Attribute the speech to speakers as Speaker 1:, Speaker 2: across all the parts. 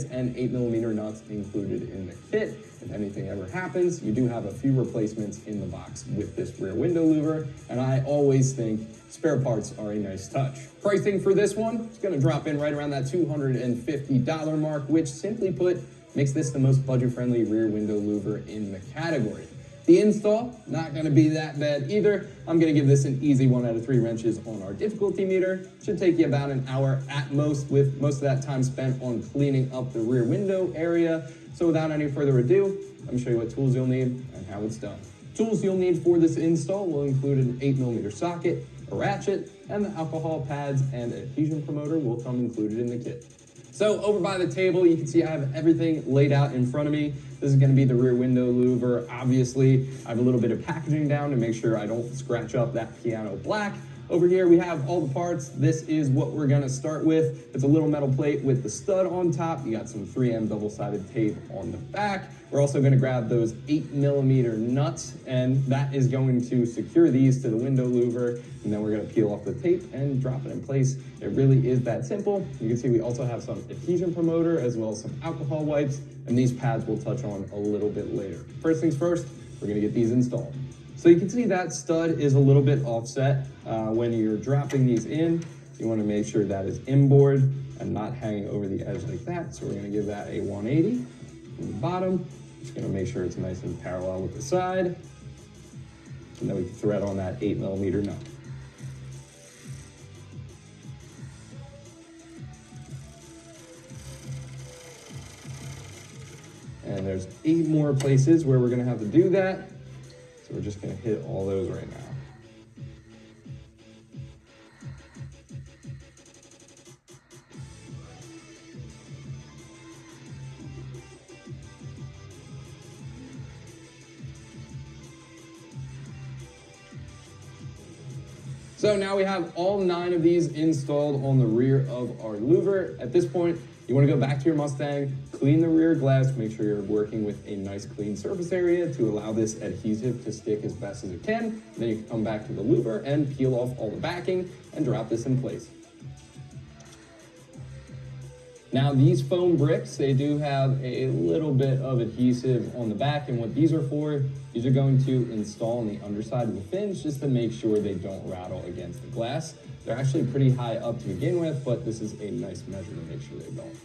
Speaker 1: and 8mm nuts included in the kit. If anything ever happens, you do have a few replacements in the box with this rear window louver, and I always think spare parts are a nice touch. Pricing for this one is going to drop in right around that $250 mark, which simply put makes this the most budget-friendly rear window louver in the category. The install, not going to be that bad either. I'm going to give this an easy 1 out of 3 wrenches on our difficulty meter. Should take you about an hour at most, with most of that time spent on cleaning up the rear window area. So without any further ado, let me show you what tools you'll need and how it's done. Tools you'll need for this install will include an 8mm socket, a ratchet, and the alcohol pads and adhesion promoter will come included in the kit. So over by the table, you can see I have everything laid out in front of me. This is going to be the rear window louver. Obviously, I have a little bit of packaging down to make sure I don't scratch up that piano black. Over here, we have all the parts. This is what we're going to start with. It's a little metal plate with the stud on top. You got some 3M double-sided tape on the back. We're also going to grab those 8mm nuts, and that is going to secure these to the window louver. And then we're going to peel off the tape and drop it in place. It really is that simple. You can see we also have some adhesion promoter as well as some alcohol wipes, and these pads we'll touch on a little bit later. First things first, we're going to get these installed. So you can see that stud is a little bit offset. When you're dropping these in, you want to make sure that is inboard and not hanging over the edge like that. So we're going to give that a 180 from the bottom. Just going to make sure it's nice and parallel with the side. And then we can thread on that 8mm nut. And there's 8 more places where we're going to have to do that. So we're just going to hit all those right now. So now we have all 9 of these installed on the rear of our louver. At this point, you want to go back to your Mustang, clean the rear glass, make sure you're working with a nice clean surface area to allow this adhesive to stick as best as it can. Then you can come back to the louver and peel off all the backing and drop this in place. Now these foam bricks, they do have a little bit of adhesive on the back, and what these are for, these are going to install on the underside of the fins just to make sure they don't rattle against the glass. They're actually pretty high up to begin with, but this is a nice measure to make sure they don't.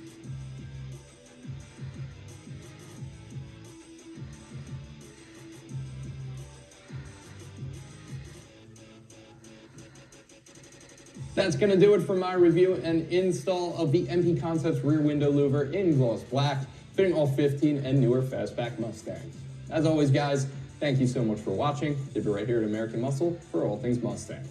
Speaker 1: That's going to do it for my review and install of the MP Concepts rear window louver in gloss black, fitting all 15 and newer fastback Mustangs. As always, guys, thank you so much for watching. Keep it right here at American Muscle for all things Mustang.